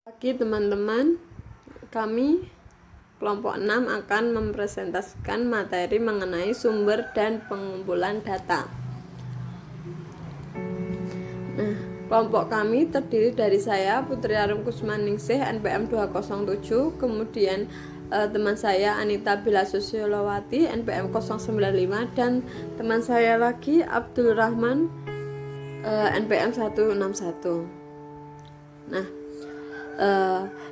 Pagi teman-teman, kami kelompok 6 akan mempresentasikan materi mengenai sumber dan pengumpulan data. Nah, kelompok kami terdiri dari saya, Putri Arum Kusmaningsih, NPM 207, kemudian teman saya Anita Bila Susiolawati, NPM 095, dan teman saya lagi Abdul Rahman, NPM 161. Nah,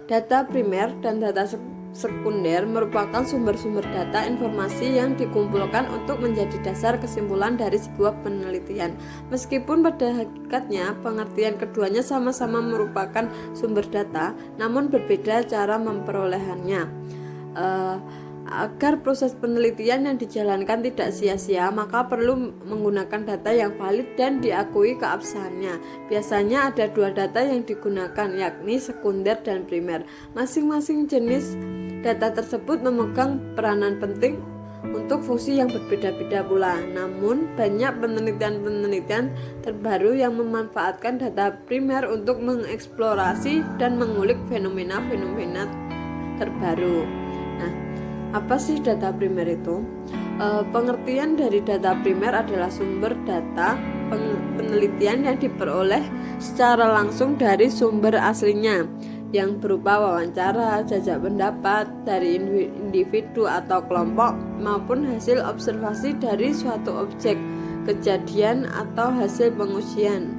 data primer dan data sekunder merupakan sumber-sumber data informasi yang dikumpulkan untuk menjadi dasar kesimpulan dari sebuah penelitian. Meskipun pada hakikatnya pengertian keduanya sama-sama merupakan sumber data, namun berbeda cara memperolehannya. Agar proses penelitian yang dijalankan tidak sia-sia, maka perlu menggunakan data yang valid dan diakui keabsahannya. Biasanya ada dua data yang digunakan, yakni sekunder dan primer. Masing-masing jenis data tersebut memegang peranan penting untuk fungsi yang berbeda-beda pula. Namun, banyak penelitian-penelitian terbaru yang memanfaatkan data primer untuk mengeksplorasi dan mengulik fenomena-fenomena terbaru. Nah, apa sih data primer itu? Pengertian dari data primer adalah sumber data penelitian yang diperoleh secara langsung dari sumber aslinya, yang berupa wawancara, jajak pendapat dari individu atau kelompok, maupun hasil observasi dari suatu objek, kejadian, atau hasil pengujian.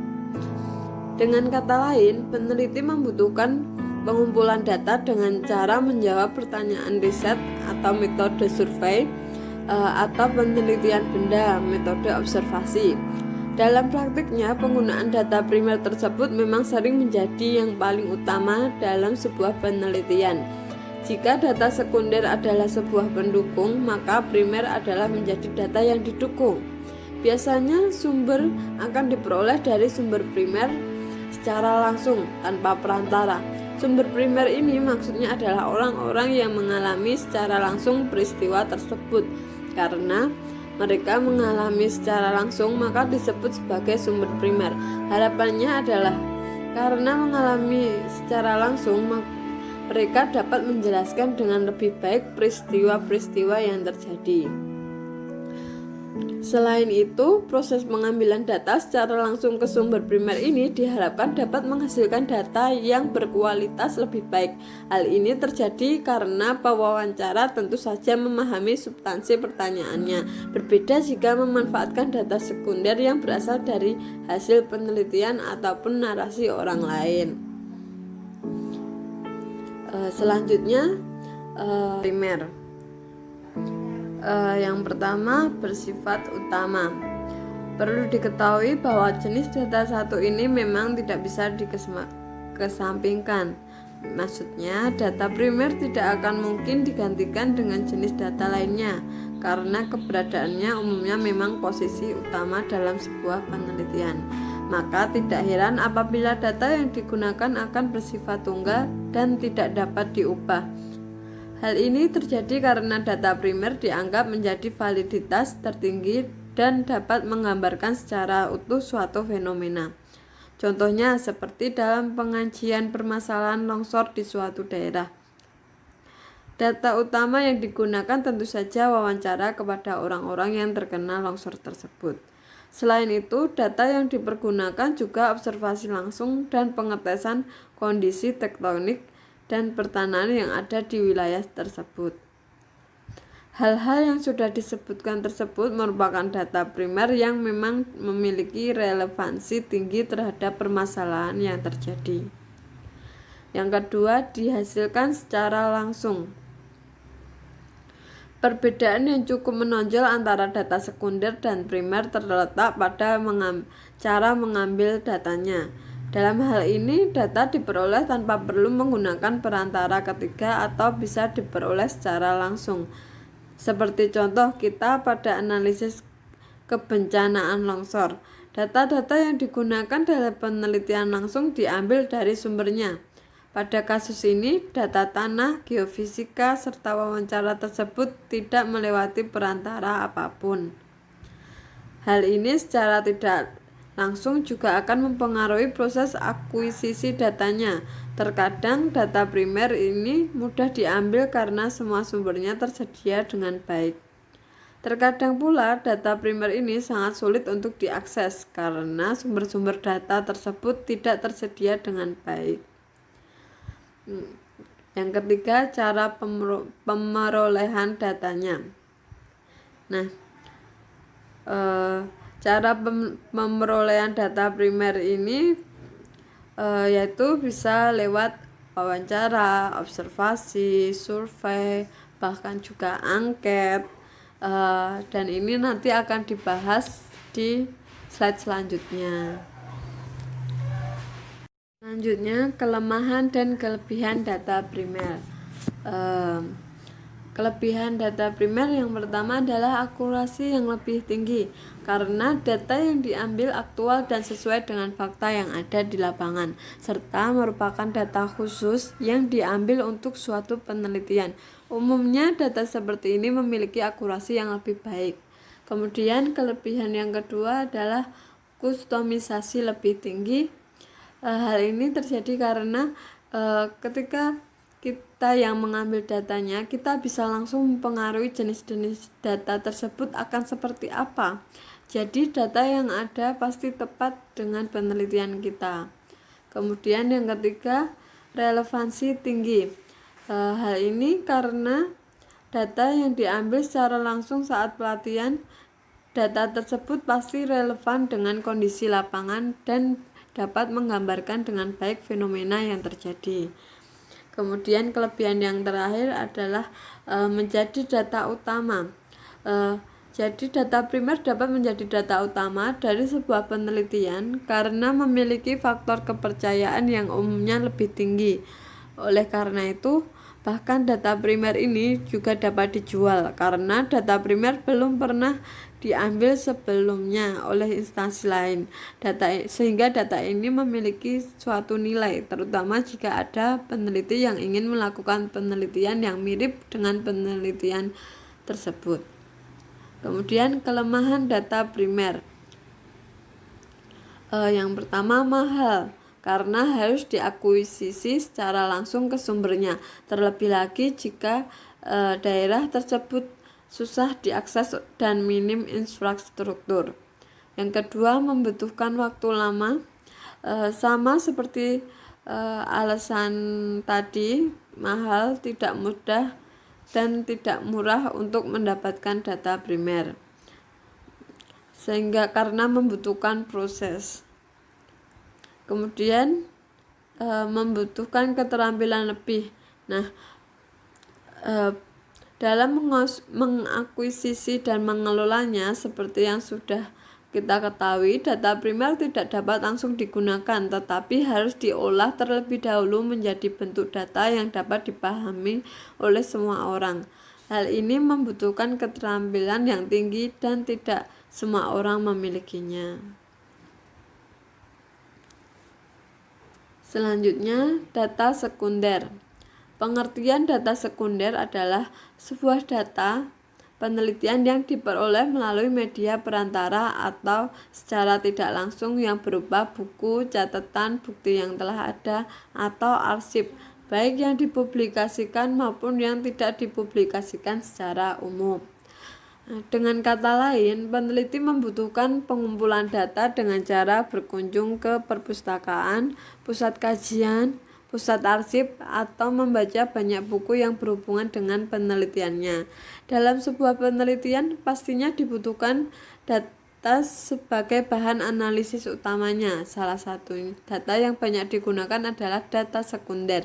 Dengan kata lain, peneliti membutuhkan pengumpulan data dengan cara menjawab pertanyaan riset atau metode survei atau penelitian benda, metode observasi. Dalam praktiknya, penggunaan data primer tersebut memang sering menjadi yang paling utama dalam sebuah penelitian. Jika data sekunder adalah sebuah pendukung, maka primer adalah menjadi data yang didukung. Biasanya sumber akan diperoleh dari sumber primer secara langsung tanpa perantara. Sumber primer ini maksudnya adalah orang-orang yang mengalami secara langsung peristiwa tersebut. Karena mereka mengalami secara langsung, maka disebut sebagai sumber primer. Harapannya adalah karena mengalami secara langsung, mereka dapat menjelaskan dengan lebih baik peristiwa-peristiwa yang terjadi. Selain itu, proses pengambilan data secara langsung ke sumber primer ini diharapkan dapat menghasilkan data yang berkualitas lebih baik. Hal ini terjadi karena pewawancara tentu saja memahami substansi pertanyaannya. Berbeda jika memanfaatkan data sekunder yang berasal dari hasil penelitian ataupun narasi orang lain. Selanjutnya, primer. Yang pertama, bersifat utama. Perlu diketahui bahwa jenis data satu ini memang tidak bisa dikesampingkan. Maksudnya, data primer tidak akan mungkin digantikan dengan jenis data lainnya, karena keberadaannya umumnya memang posisi utama dalam sebuah penelitian. Maka tidak heran apabila data yang digunakan akan bersifat tunggal dan tidak dapat diubah. Hal ini terjadi karena data primer dianggap menjadi validitas tertinggi dan dapat menggambarkan secara utuh suatu fenomena. Contohnya seperti dalam pengajian permasalahan longsor di suatu daerah. Data utama yang digunakan tentu saja wawancara kepada orang-orang yang terkena longsor tersebut. Selain itu, data yang dipergunakan juga observasi langsung dan pengetesan kondisi tektonik dan pertanahan yang ada di wilayah tersebut. Hal-hal yang sudah disebutkan tersebut merupakan data primer yang memang memiliki relevansi tinggi terhadap permasalahan yang terjadi. Yang kedua, dihasilkan secara langsung. Perbedaan yang cukup menonjol antara data sekunder dan primer terletak pada cara mengambil datanya. Dalam hal ini, data diperoleh tanpa perlu menggunakan perantara ketiga atau bisa diperoleh secara langsung. Seperti contoh kita pada analisis kebencanaan longsor. Data-data yang digunakan dalam penelitian langsung diambil dari sumbernya. Pada kasus ini, data tanah, geofisika, serta wawancara tersebut tidak melewati perantara apapun. Hal ini secara tidak langsung juga akan mempengaruhi proses akuisisi datanya. Terkadang data primer ini mudah diambil karena semua sumbernya tersedia dengan baik. Terkadang pula data primer ini sangat sulit untuk diakses karena sumber-sumber data tersebut tidak tersedia dengan baik. Yang ketiga, cara pemerolehan datanya. Nah, cara pemerolehan data primer ini yaitu bisa lewat wawancara, observasi, survei, bahkan juga angket. Dan ini nanti akan dibahas di slide selanjutnya. Selanjutnya, kelemahan dan kelebihan data primer. Kelebihan data primer yang pertama adalah akurasi yang lebih tinggi karena data yang diambil aktual dan sesuai dengan fakta yang ada di lapangan, serta merupakan data khusus yang diambil untuk suatu penelitian. Umumnya data seperti ini memiliki akurasi yang lebih baik. Kemudian kelebihan yang kedua adalah kustomisasi lebih tinggi. Hal ini terjadi karena ketika kita yang mengambil datanya, kita bisa langsung mempengaruhi jenis-jenis data tersebut akan seperti apa. Jadi data yang ada pasti tepat dengan penelitian kita. Kemudian yang ketiga, relevansi tinggi. Hal ini karena data yang diambil secara langsung saat pelatihan, data tersebut pasti relevan dengan kondisi lapangan dan dapat menggambarkan dengan baik fenomena yang terjadi. Kemudian kelebihan yang terakhir adalah menjadi data utama. Jadi data primer dapat menjadi data utama dari sebuah penelitian karena memiliki faktor kepercayaan yang umumnya lebih tinggi. Oleh karena itu, bahkan data primer ini juga dapat dijual karena data primer belum pernah diambil sebelumnya oleh instansi lain. Sehingga data ini memiliki suatu nilai, terutama jika ada peneliti yang ingin melakukan penelitian yang mirip dengan penelitian tersebut. Kemudian kelemahan data primer. Yang pertama, mahal karena harus diakuisisi secara langsung ke sumbernya. Terlebih lagi jika daerah tersebut susah diakses dan minim infrastruktur. Yang kedua, membutuhkan waktu lama. Sama seperti alasan tadi, mahal, tidak mudah dan tidak murah untuk mendapatkan data primer. Sehingga karena membutuhkan proses. Kemudian membutuhkan keterampilan lebih. Nah, dalam mengakuisisi dan mengelolanya, seperti yang sudah kita ketahui, data primer tidak dapat langsung digunakan, tetapi harus diolah terlebih dahulu menjadi bentuk data yang dapat dipahami oleh semua orang. Hal ini membutuhkan keterampilan yang tinggi dan tidak semua orang memilikinya. Selanjutnya, data sekunder. Pengertian data sekunder adalah sebuah data penelitian yang diperoleh melalui media perantara atau secara tidak langsung yang berupa buku, catatan, bukti yang telah ada, atau arsip, baik yang dipublikasikan maupun yang tidak dipublikasikan secara umum. Dengan kata lain, peneliti membutuhkan pengumpulan data dengan cara berkunjung ke perpustakaan, pusat kajian, pusat arsip, atau membaca banyak buku yang berhubungan dengan penelitiannya. Dalam sebuah penelitian, pastinya dibutuhkan data sebagai bahan analisis utamanya. Salah satu data yang banyak digunakan adalah data sekunder.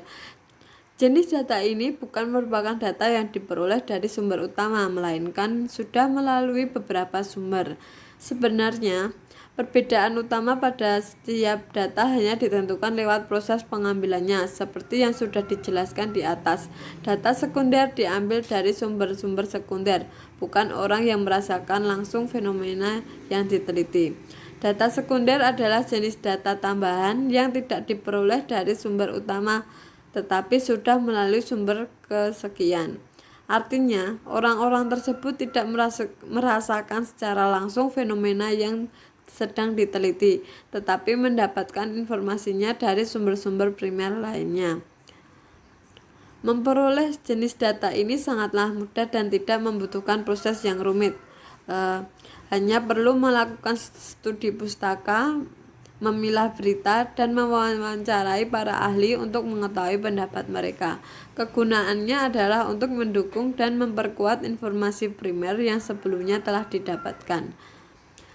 Jenis data ini bukan merupakan data yang diperoleh dari sumber utama, melainkan sudah melalui beberapa sumber. Sebenarnya, perbedaan utama pada setiap data hanya ditentukan lewat proses pengambilannya, seperti yang sudah dijelaskan di atas. Data sekunder diambil dari sumber-sumber sekunder, bukan orang yang merasakan langsung fenomena yang diteliti. Data sekunder adalah jenis data tambahan yang tidak diperoleh dari sumber utama, tetapi sudah melalui sumber kesekian. Artinya, orang-orang tersebut tidak merasakan secara langsung fenomena yang sedang diteliti, tetapi mendapatkan informasinya dari sumber-sumber primer lainnya. Memperoleh jenis data ini sangatlah mudah dan tidak membutuhkan proses yang rumit. Hanya perlu melakukan studi pustaka, memilah berita, dan mewawancarai para ahli untuk mengetahui pendapat mereka. Kegunaannya adalah untuk mendukung dan memperkuat informasi primer yang sebelumnya telah didapatkan.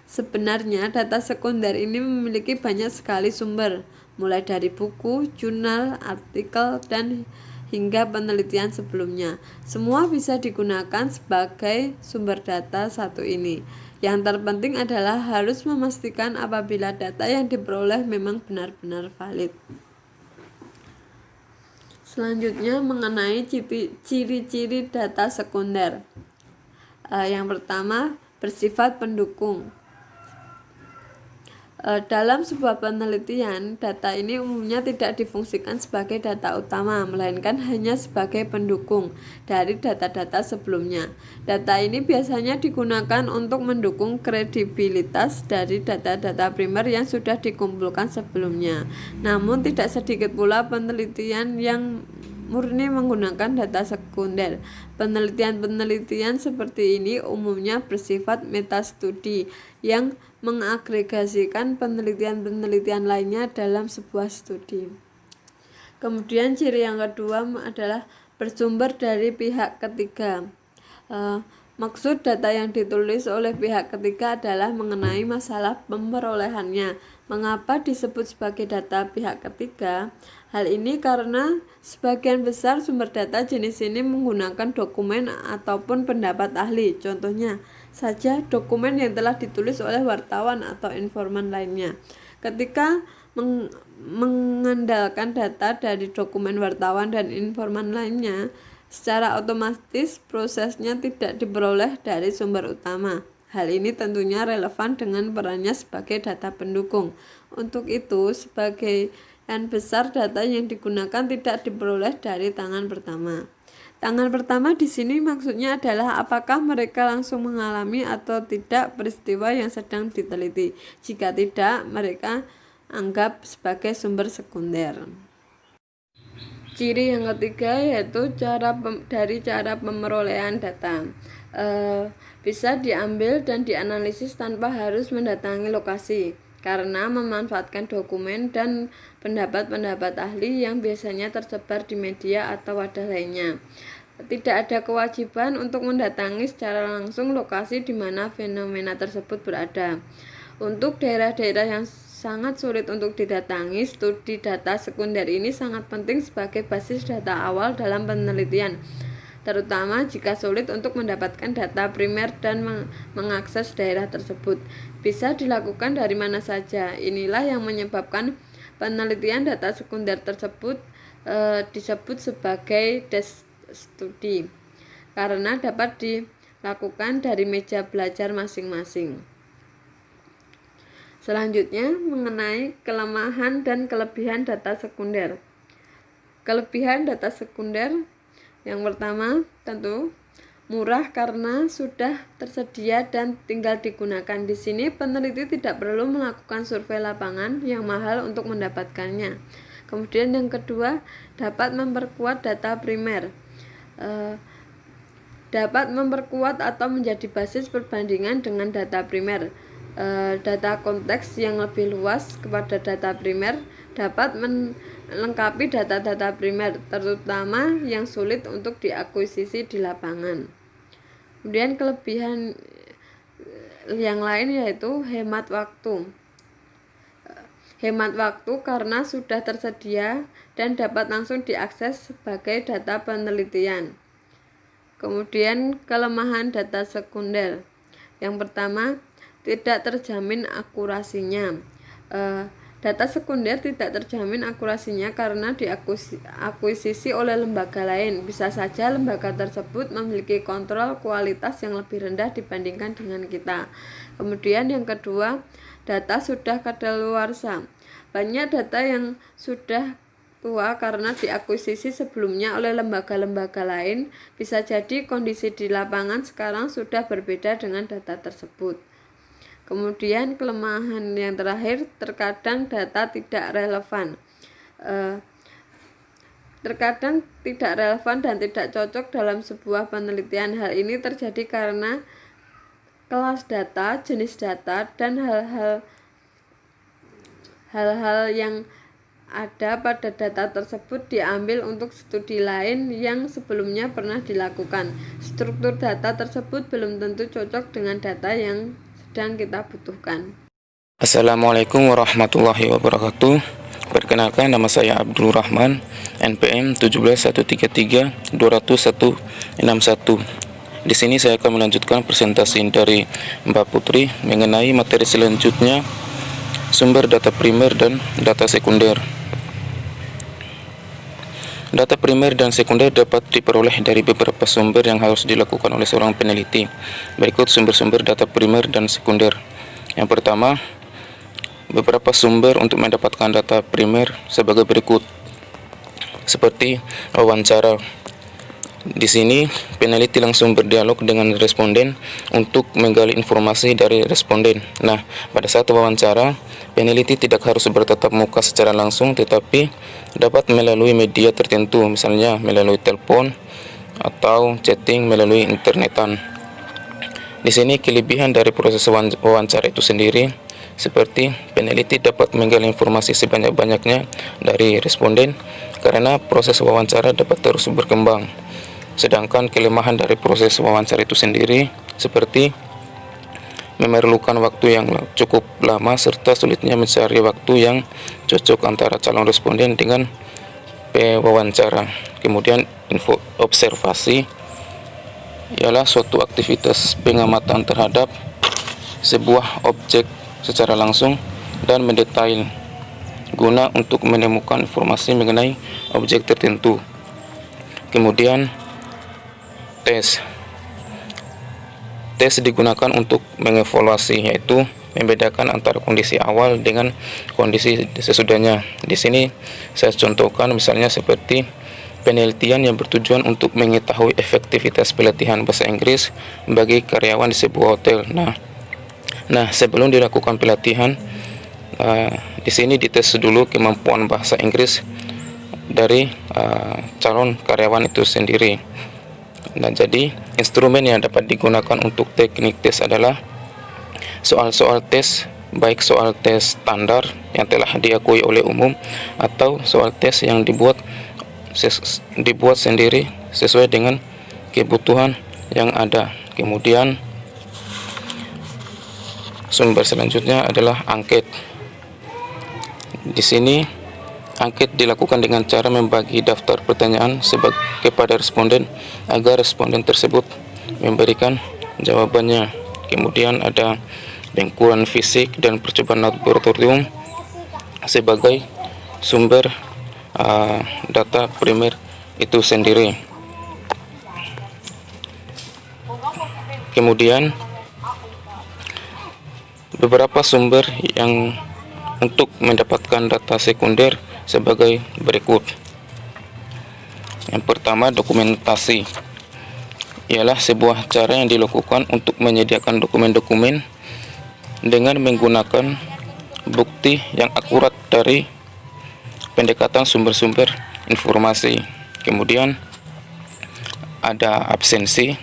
Sebenarnya data sekunder ini memiliki banyak sekali sumber, mulai dari buku, jurnal, artikel, dan hingga penelitian sebelumnya. Semua bisa digunakan sebagai sumber data satu ini. Yang terpenting adalah harus memastikan apabila data yang diperoleh memang benar-benar valid. Selanjutnya mengenai ciri-ciri data sekunder. Yang pertama, bersifat pendukung. Dalam sebuah penelitian, data ini umumnya tidak difungsikan sebagai data utama, melainkan hanya sebagai pendukung dari data-data sebelumnya. Data ini biasanya digunakan untuk mendukung kredibilitas dari data-data primer yang sudah dikumpulkan sebelumnya. Namun tidak sedikit pula penelitian yang murni menggunakan data sekunder. Penelitian-penelitian seperti ini umumnya bersifat metastudi yang mengagregasikan penelitian-penelitian lainnya dalam sebuah studi. Kemudian ciri yang kedua adalah bersumber dari pihak ketiga. Maksud data yang ditulis oleh pihak ketiga adalah mengenai masalah pemerolehannya. Mengapa disebut sebagai data pihak ketiga? Hal ini karena sebagian besar sumber data jenis ini menggunakan dokumen ataupun pendapat ahli. Contohnya saja dokumen yang telah ditulis oleh wartawan atau informan lainnya. Ketika mengandalkan data dari dokumen wartawan dan informan lainnya, secara otomatis prosesnya tidak diperoleh dari sumber utama. Hal ini tentunya relevan dengan perannya sebagai data pendukung. Untuk itu, sebagian besar data yang digunakan tidak diperoleh dari tangan pertama. Tangan pertama di sini maksudnya adalah apakah mereka langsung mengalami atau tidak peristiwa yang sedang diteliti. Jika tidak, mereka anggap sebagai sumber sekunder. Ciri yang ketiga yaitu cara pemerolehan data. Bisa diambil dan dianalisis tanpa harus mendatangi lokasi, karena memanfaatkan dokumen dan pendapat-pendapat ahli yang biasanya tersebar di media atau wadah lainnya. Tidak ada kewajiban untuk mendatangi secara langsung lokasi di mana fenomena tersebut berada. Untuk daerah-daerah yang sangat sulit untuk didatangi, studi data sekunder ini sangat penting sebagai basis data awal dalam penelitian, terutama jika sulit untuk mendapatkan data primer dan mengakses daerah tersebut. Bisa dilakukan dari mana saja. Inilah yang menyebabkan penelitian data sekunder tersebut disebut sebagai desk study, karena dapat dilakukan dari meja belajar masing-masing. Selanjutnya mengenai kelemahan dan kelebihan data sekunder. Kelebihan data sekunder yang pertama tentu murah karena sudah tersedia dan tinggal digunakan. Di sini peneliti tidak perlu melakukan survei lapangan yang mahal untuk mendapatkannya. Kemudian yang kedua, dapat memperkuat data primer. Dapat memperkuat atau menjadi basis perbandingan dengan data primer. Data konteks yang lebih luas kepada data primer dapat melengkapi data-data primer, terutama yang sulit untuk diakuisisi di lapangan. Kemudian kelebihan yang lain yaitu hemat waktu. Hemat waktu karena sudah tersedia dan dapat langsung diakses sebagai data penelitian. Kemudian kelemahan data sekunder. Yang pertama, tidak terjamin akurasinya. Data sekunder tidak terjamin akurasinya karena diakuisisi oleh lembaga lain. Bisa saja lembaga tersebut memiliki kontrol kualitas yang lebih rendah dibandingkan dengan kita. Kemudian yang kedua, data sudah kadaluarsa. Banyak data yang sudah tua karena diakuisisi sebelumnya oleh lembaga-lembaga lain. Bisa jadi kondisi di lapangan sekarang sudah berbeda dengan data tersebut. Kemudian kelemahan yang terakhir, terkadang data tidak relevan. Terkadang tidak relevan dan tidak cocok dalam sebuah penelitian. Hal ini terjadi karena kelas data, jenis data, dan hal-hal yang ada pada data tersebut diambil untuk studi lain yang sebelumnya pernah dilakukan. Struktur data tersebut belum tentu cocok dengan data yang sedang kita butuhkan. Assalamualaikum warahmatullahi wabarakatuh. Perkenalkan, nama saya Abdul Rahman, NPM 17133-20161. Di sini saya akan melanjutkan presentasi dari Mbak Putri mengenai materi selanjutnya, sumber data primer dan data sekunder. Data primer dan sekunder dapat diperoleh dari beberapa sumber yang harus dilakukan oleh seorang peneliti. Berikut sumber-sumber data primer dan sekunder. Yang pertama, beberapa sumber untuk mendapatkan data primer sebagai berikut, seperti wawancara. Di sini peneliti langsung berdialog dengan responden untuk menggali informasi dari responden. Nah, pada saat wawancara, peneliti tidak harus bertatap muka secara langsung, tetapi dapat melalui media tertentu, misalnya melalui telepon atau chatting melalui internetan. Di sini kelebihan dari proses wawancara itu sendiri, seperti peneliti dapat menggali informasi sebanyak-banyaknya dari responden karena proses wawancara dapat terus berkembang. Sedangkan kelemahan dari proses wawancara itu sendiri, seperti memerlukan waktu yang cukup lama serta sulitnya mencari waktu yang cocok antara calon responden dengan pewawancara. Kemudian info observasi ialah suatu aktivitas pengamatan terhadap sebuah objek secara langsung dan mendetail guna untuk menemukan informasi mengenai objek tertentu. Kemudian tes digunakan untuk mengevaluasi, yaitu membedakan antara kondisi awal dengan kondisi sesudahnya. Di sini saya contohkan misalnya seperti penelitian yang bertujuan untuk mengetahui efektivitas pelatihan bahasa Inggris bagi karyawan di sebuah hotel. Nah, sebelum dilakukan pelatihan, di sini dites dulu kemampuan bahasa Inggris dari calon karyawan itu sendiri. Nah, jadi instrumen yang dapat digunakan untuk teknik tes adalah soal-soal tes, baik soal tes standar yang telah diakui oleh umum atau soal tes yang dibuat sendiri sesuai dengan kebutuhan yang ada. Kemudian sumber selanjutnya adalah angket. Di sini angket dilakukan dengan cara membagi daftar pertanyaan kepada responden agar responden tersebut memberikan jawabannya. Kemudian ada pengukuran fisik dan percobaan laboratorium sebagai sumber data primer itu sendiri. Kemudian beberapa sumber yang untuk mendapatkan data sekunder sebagai berikut. Yang pertama, dokumentasi. Ialah sebuah cara yang dilakukan untuk menyediakan dokumen-dokumen dengan menggunakan bukti yang akurat dari pendekatan sumber-sumber informasi. Kemudian ada absensi,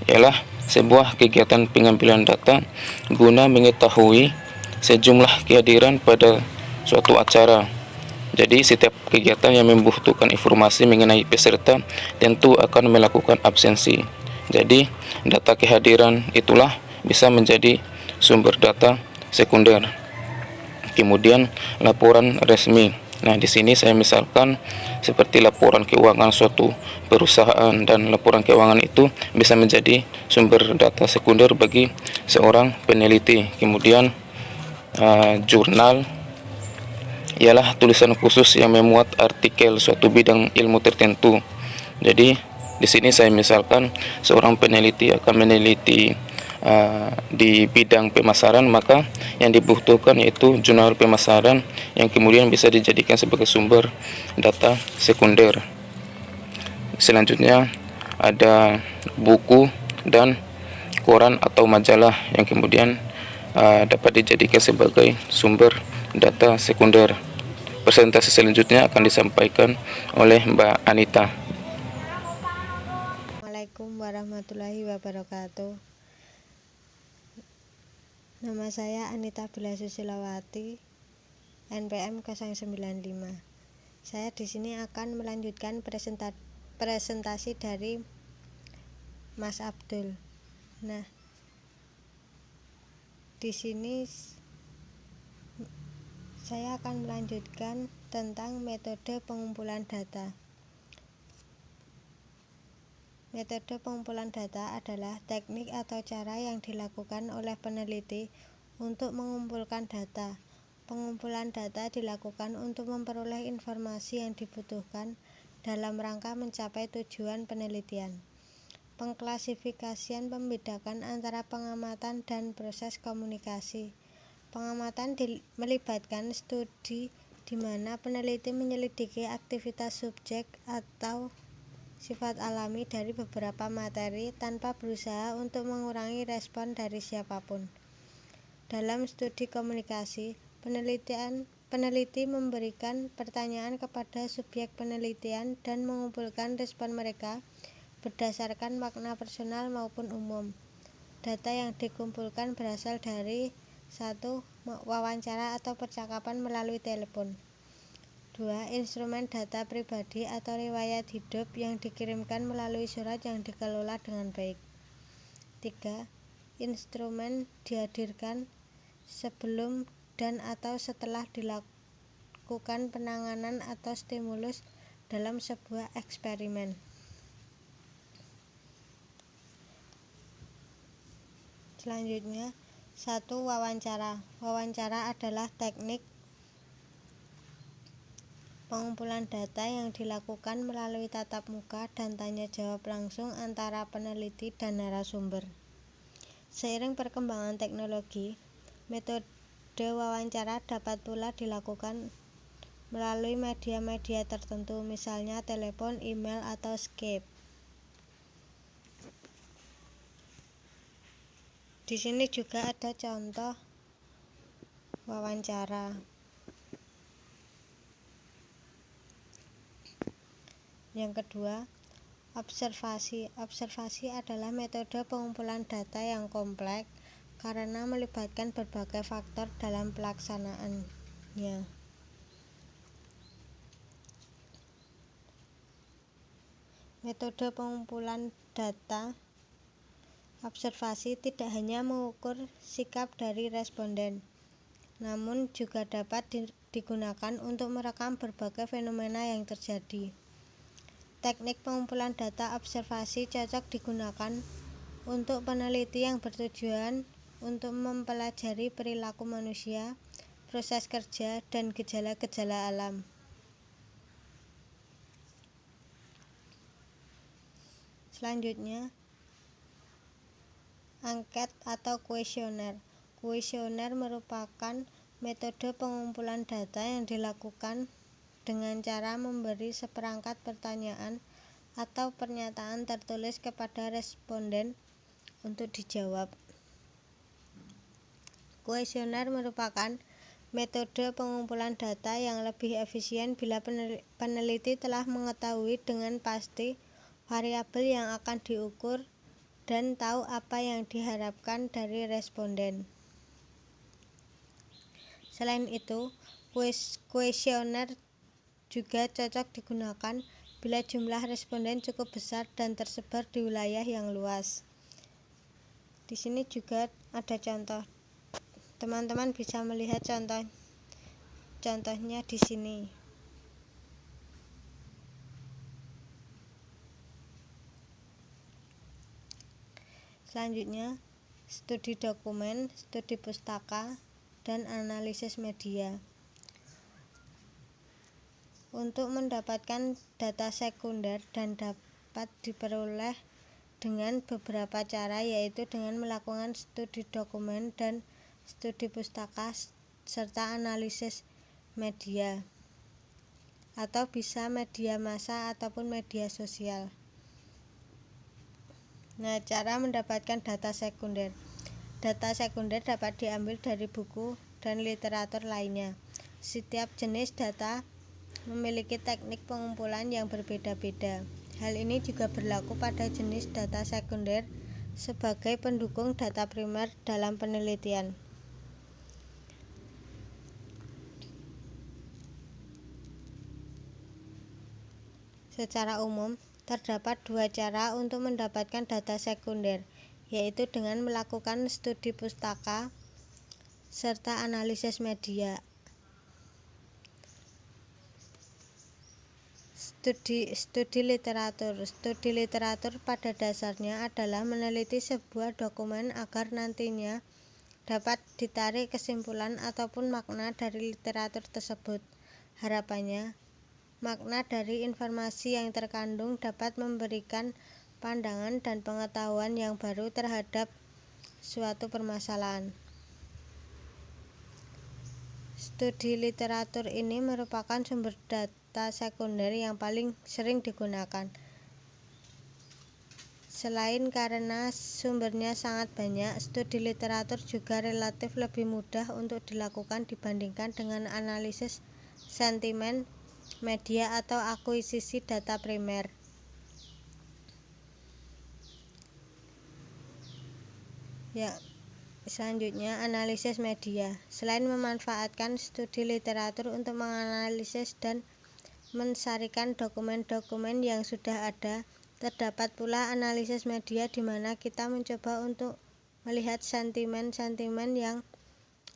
ialah sebuah kegiatan pengambilan data guna mengetahui sejumlah kehadiran pada suatu acara. Jadi setiap kegiatan yang membutuhkan informasi mengenai peserta tentu akan melakukan absensi. Jadi data kehadiran itulah bisa menjadi sumber data sekunder. Kemudian laporan resmi. Nah, di sini saya misalkan seperti laporan keuangan suatu perusahaan, dan laporan keuangan itu bisa menjadi sumber data sekunder bagi seorang peneliti. Kemudian jurnal ialah tulisan khusus yang memuat artikel suatu bidang ilmu tertentu. Jadi di sini saya misalkan seorang peneliti akan meneliti di bidang pemasaran, maka yang dibutuhkan yaitu jurnal pemasaran yang kemudian bisa dijadikan sebagai sumber data sekunder. Selanjutnya ada buku dan koran atau majalah yang kemudian dapat dijadikan sebagai sumber data sekunder. Presentasi selanjutnya akan disampaikan oleh Mbak Anita. Assalamualaikum warahmatullahi wabarakatuh. Nama saya Anita Bila Susilawati, NPM 095. Saya di sini akan melanjutkan presentasi dari Mas Abdul. Nah, di sini saya akan melanjutkan tentang metode pengumpulan data. Metode pengumpulan data adalah teknik atau cara yang dilakukan oleh peneliti untuk mengumpulkan data. Pengumpulan data dilakukan untuk memperoleh informasi yang dibutuhkan dalam rangka mencapai tujuan penelitian. Pengklasifikasian membedakan antara pengamatan dan proses komunikasi. Pengamatan melibatkan studi di mana peneliti menyelidiki aktivitas subjek atau sifat alami dari beberapa materi tanpa berusaha untuk mengurangi respon dari siapapun. Dalam studi komunikasi, peneliti memberikan pertanyaan kepada subjek penelitian dan mengumpulkan respon mereka berdasarkan makna personal maupun umum. Data yang dikumpulkan berasal dari 1. Wawancara atau percakapan melalui telepon. 2. Instrumen data pribadi atau riwayat hidup yang dikirimkan melalui surat yang dikelola dengan baik. 3. Instrumen dihadirkan sebelum dan atau setelah dilakukan penanganan atau stimulus dalam sebuah eksperimen. Selanjutnya, 1. Wawancara. Wawancara adalah teknik pengumpulan data yang dilakukan melalui tatap muka dan tanya jawab langsung antara peneliti dan narasumber. Seiring perkembangan teknologi, metode wawancara dapat pula dilakukan melalui media-media tertentu, misalnya telepon, email, atau Skype. Di sini juga ada contoh wawancara. Yang kedua, observasi. Observasi adalah metode pengumpulan data yang kompleks karena melibatkan berbagai faktor dalam pelaksanaannya. Metode pengumpulan data observasi tidak hanya mengukur sikap dari responden, namun juga dapat digunakan untuk merekam berbagai fenomena yang terjadi. Teknik pengumpulan data observasi cocok digunakan untuk peneliti yang bertujuan untuk mempelajari perilaku manusia, proses kerja, dan gejala-gejala alam. Selanjutnya, angket atau kuesioner. Kuesioner merupakan metode pengumpulan data yang dilakukan dengan cara memberi seperangkat pertanyaan atau pernyataan tertulis kepada responden untuk dijawab. Kuesioner merupakan metode pengumpulan data yang lebih efisien bila peneliti telah mengetahui dengan pasti variabel yang akan diukur dan tahu apa yang diharapkan dari responden. Selain itu, kuesioner juga cocok digunakan bila jumlah responden cukup besar dan tersebar di wilayah yang luas. Di sini juga ada contoh. Teman-teman bisa melihat contohnya di sini. Selanjutnya, studi dokumen, studi pustaka, dan analisis media. Untuk mendapatkan data sekunder dan dapat diperoleh dengan beberapa cara, yaitu dengan melakukan studi dokumen dan studi pustaka serta analisis media, atau bisa media massa ataupun media sosial. Nah, cara mendapatkan data sekunder. Data sekunder dapat diambil dari buku dan literatur lainnya. Setiap jenis data memiliki teknik pengumpulan yang berbeda-beda. Hal ini juga berlaku pada jenis data sekunder sebagai pendukung data primer dalam penelitian. Secara umum, terdapat dua cara untuk mendapatkan data sekunder, yaitu dengan melakukan studi pustaka serta analisis media. Studi literatur. Studi literatur pada dasarnya adalah meneliti sebuah dokumen agar nantinya dapat ditarik kesimpulan ataupun makna dari literatur tersebut. Harapannya, makna dari informasi yang terkandung dapat memberikan pandangan dan pengetahuan yang baru terhadap suatu permasalahan. Studi literatur ini merupakan sumber data sekunder yang paling sering digunakan. Selain karena sumbernya sangat banyak, studi literatur juga relatif lebih mudah untuk dilakukan dibandingkan dengan analisis sentimen, media, atau akuisisi data primer. Selanjutnya, analisis media. Selain memanfaatkan studi literatur untuk menganalisis dan mensarikan dokumen-dokumen yang sudah ada, terdapat pula analisis media di mana kita mencoba untuk melihat sentimen-sentimen yang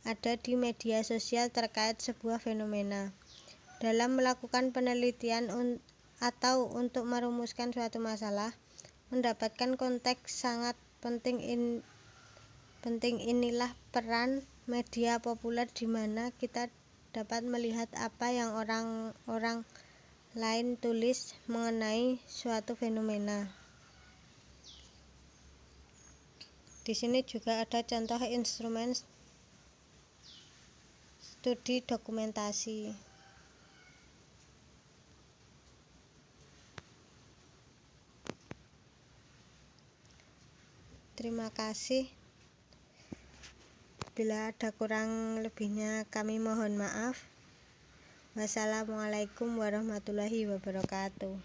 ada di media sosial terkait sebuah fenomena. Dalam melakukan penelitian atau untuk merumuskan suatu masalah, mendapatkan konteks sangat penting. Inilah peran media populer di mana kita dapat melihat apa yang orang lain tulis mengenai suatu fenomena. Di sini juga ada contoh instrumen studi dokumentasi. Terima kasih. Bila ada kurang lebihnya kami mohon maaf. Wassalamualaikum warahmatullahi wabarakatuh.